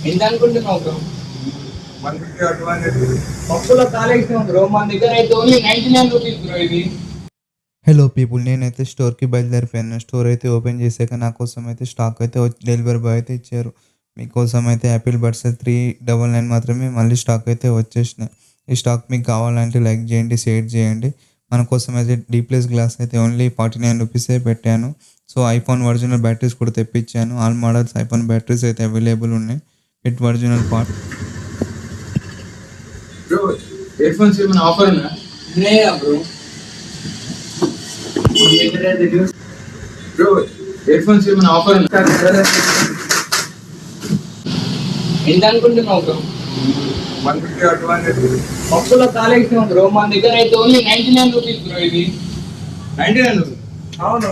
ఎంత అనుకుంటున్నావు bro? 150 or 200. పప్పులో కాలేసాం బ్రో, మన దగ్గర అయితే ఓన్లీ 99 రూపీస్ బ్రో ఇది. హలో పీపుల్, నేనైతే స్టోర్కి బయలుదేరిపోయాను. స్టోర్ అయితే ఓపెన్ చేశాక నా కోసం అయితే స్టాక్ అయితే డెలివరీ బాయ్ అయితే ఇచ్చారు. మీకోసం అయితే యాపిల్ బడ్స్ 399 మాత్రమే మళ్ళీ స్టాక్ అయితే వచ్చేసినాయి. ఈ స్టాక్ మీకు కావాలంటే లైక్ చేయండి, షేర్ చేయండి. మన కోసం అయితే డీప్లెస్ గ్లాస్ అయితే ఓన్లీ 49 రూపీసే పెట్టాను. సో ఐఫోన్ ఒరిజినల్ బ్యాటరీస్ కూడా తెప్పించాను. ఆల్ మోడల్స్ ఐఫోన్ బ్యాటరీస్ అయితే అవైలబుల్ ఉన్నాయి. With original part. Bro ear phones ఏమైనా ఆఫర్ ఉందా? ఉన్నాయా బ్రో? బ్రో ఇయర్ ఫోన్స్ ఏమైనా ఆఫర్ ఉందా? ఎంత అనుకుంటున్నావు బ్రో? 150 or 200. పప్పులో కాలేసాం బ్రో, మన దగ్గర అయితే ఓన్లీ 99 రూపీస్ బ్రో ఇది. 99 రూపీస్. అవును.